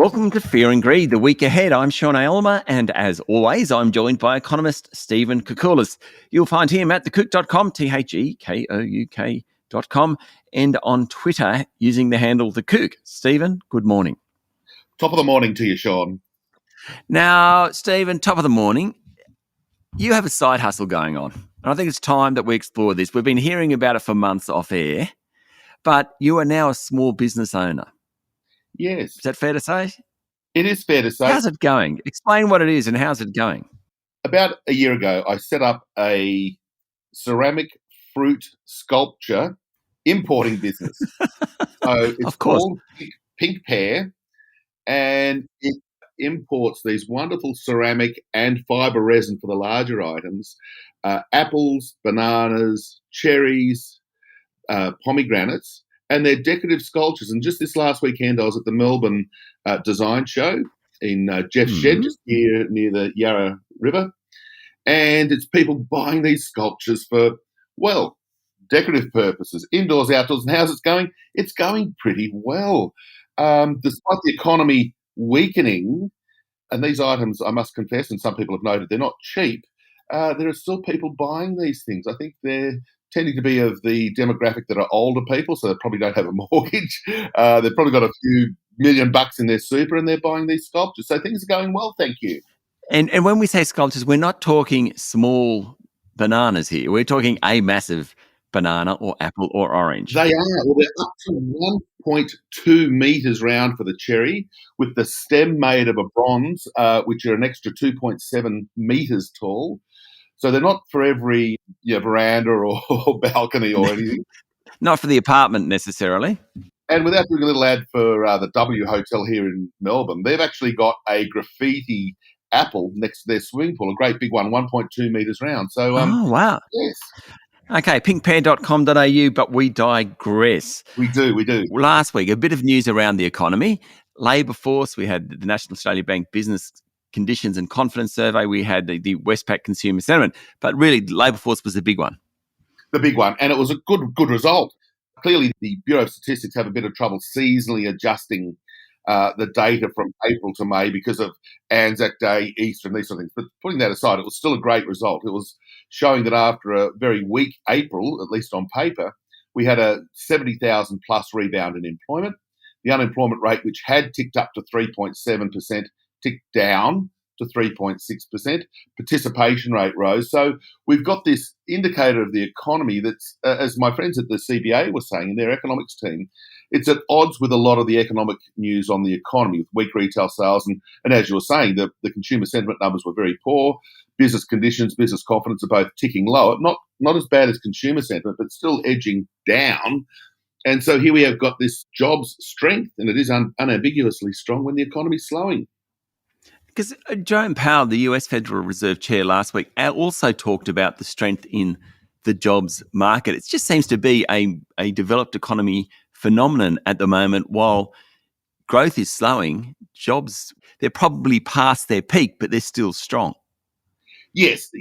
Welcome to Fear and Greed, the week ahead. I'm Sean Aylmer, and as always, I'm joined by economist Stephen Koukoulas. You'll find him at thekouk.com, TheKouk.com, and on Twitter using the handle thekouk. Stephen, good morning. Top of the morning to you, Sean. Now, Stephen, top of the morning, you have a side hustle going on, and I think it's time that we explore this. We've been hearing about it for months off air, but you are now a small business owner. Yes. Is that fair to say? It is fair to say. How's it going? Explain what it is and how's it going? About a year ago, I set up a ceramic fruit sculpture importing business. So it's called Pink Pear, and it imports these wonderful ceramic and fibre resin for the larger items, apples, bananas, cherries, pomegranates, and they're decorative sculptures. And just this last weekend, I was at the Melbourne Design Show in Jeff's Shed, just near the Yarra River. And it's people buying these sculptures for, well, decorative purposes, indoors, outdoors. And how's it going? It's going pretty well. Despite the economy weakening, and these items, I must confess, and some people have noted, they're not cheap, there are still people buying these things. I think they're tending to be of the demographic that are older people, so they probably don't have a mortgage. They've probably got a few $1 million in their super and they're buying these sculptures. So things are going well, thank you. And when we say sculptures, we're not talking small bananas here. We're talking a massive banana or apple or orange. They are. Well, they're up to 1.2 metres round for the cherry, with the stem made of a bronze, which are an extra 2.7 metres tall. So they're not for every veranda or balcony or anything. Not for the apartment necessarily. And without doing a little ad for the W Hotel here in Melbourne, they've actually got a graffiti apple next to their swimming pool, a great big one, 1.2 metres round. So, oh, wow. Yes. Okay, pinkpear.com.au, but we digress. We do. Last week, a bit of news around the economy. Labour force, we had the National Australia Bank Business Conditions and Confidence Survey, we had the Westpac Consumer Sentiment, but really Labour force was the big one. The big one, and it was a good result. Clearly, the Bureau of Statistics have a bit of trouble seasonally adjusting the data from April to May because of Anzac Day, Easter, and these sort of things. But putting that aside, it was still a great result. It was showing that after a very weak April, at least on paper, we had a 70,000 plus rebound in employment. The unemployment rate, which had ticked up to 3.7%, ticked down to 3.6%. Participation rate rose. So we've got this indicator of the economy that's, as my friends at the CBA were saying in their economics team, it's at odds with a lot of the economic news on the economy, with weak retail sales. And as you were saying, the consumer sentiment numbers were very poor. Business conditions, business confidence are both ticking lower. Not as bad as consumer sentiment, but still edging down. And so here we have got this jobs strength, and it is unambiguously strong when the economy's slowing. Because Jerome Powell, the US Federal Reserve Chair last week, also talked about the strength in the jobs market. It just seems to be a developed economy phenomenon at the moment. While growth is slowing, jobs, they're probably past their peak, but they're still strong. Yes.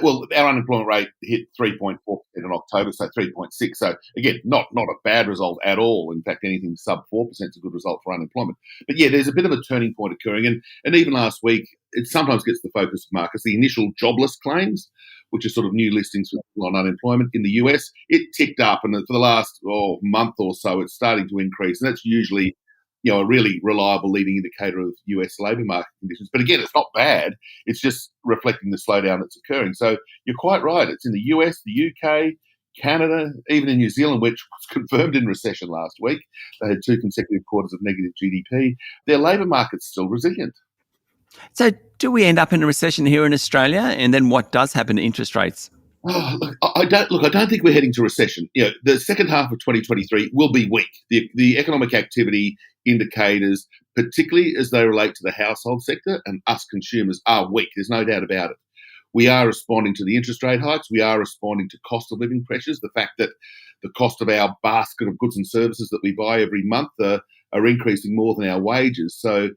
Well, our unemployment rate hit 3.4% in October, so 3.6. So again, not a bad result at all. In fact, anything sub 4% is a good result for unemployment. But yeah, there's a bit of a turning point occurring. And even last week, it sometimes gets the focus of markets. The initial jobless claims, which are sort of new listings on unemployment in the US, it ticked up. And for the last month or so, it's starting to increase. And that's usually a really reliable leading indicator of US labour market conditions. But again, it's not bad. It's just reflecting the slowdown that's occurring. So you're quite right. It's in the US, the UK, Canada, even in New Zealand, which was confirmed in recession last week. They had 2 consecutive quarters of negative GDP. Their labour market's still resilient. So do we end up in a recession here in Australia? And then what does happen to interest rates? I don't think we're heading to recession. The second half of 2023 will be weak. The economic activity indicators, particularly as they relate to the household sector and us consumers, are weak. There's no doubt about it. We are responding to the interest rate hikes. We are responding to cost of living pressures. The fact that the cost of our basket of goods and services that we buy every month are increasing more than our wages. So,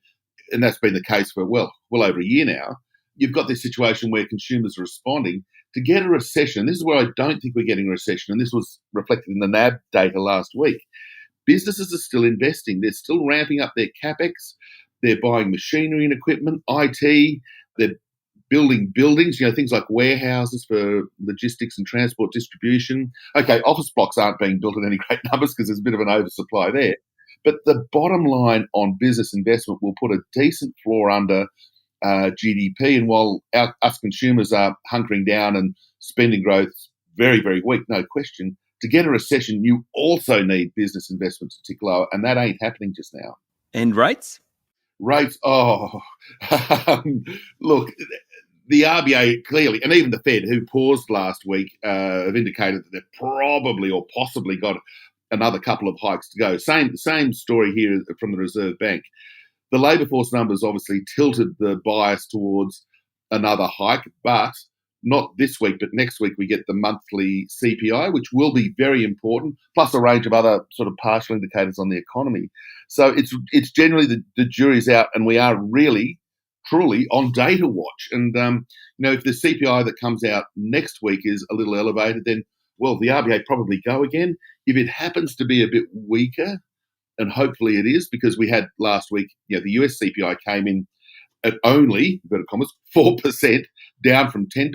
and that's been the case for well over a year now. You've got this situation where consumers are responding. To get a recession, this is where I don't think we're getting a recession, and this was reflected in the NAB data last week. Businesses are still investing. They're still ramping up their CapEx. They're buying machinery and equipment, IT. They're building buildings, things like warehouses for logistics and transport distribution. Okay, office blocks aren't being built in any great numbers because there's a bit of an oversupply there. But the bottom line on business investment will put a decent floor under GDP. And while us consumers are hunkering down and spending growth very, very weak, no question, to get a recession, you also need business investment to tick lower, and that ain't happening just now. And rates? Rates, look, the RBA clearly, and even the Fed, who paused last week, have indicated that they've probably or possibly got another couple of hikes to go. Same story here from the Reserve Bank. The labour force numbers obviously tilted the bias towards another hike, but not this week, but next week we get the monthly CPI, which will be very important, plus a range of other sort of partial indicators on the economy. So it's generally the jury's out, and we are really, truly on data watch. And, if the CPI that comes out next week is a little elevated, then, well, the RBA probably go again. If it happens to be a bit weaker, and hopefully it is, because we had last week, the US CPI came in at only, 4%, down from 10%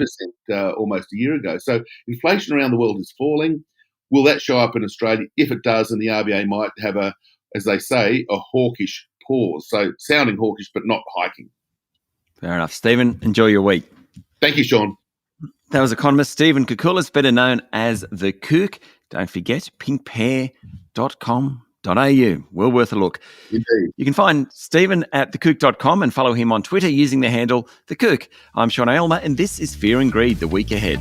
almost a year ago. So inflation around the world is falling. Will that show up in Australia? If it does, then the RBA might have as they say, a hawkish pause. So sounding hawkish, but not hiking. Fair enough. Stephen, enjoy your week. Thank you, Sean. That was economist Stephen Koukoulas, better known as the Kook. Don't forget, pinkpear.com.au. Well worth a look. Indeed. You can find Stephen at thekook.com and follow him on Twitter using the handle thekook. I'm Sean Aylmer, and this is Fear and Greed, the week ahead.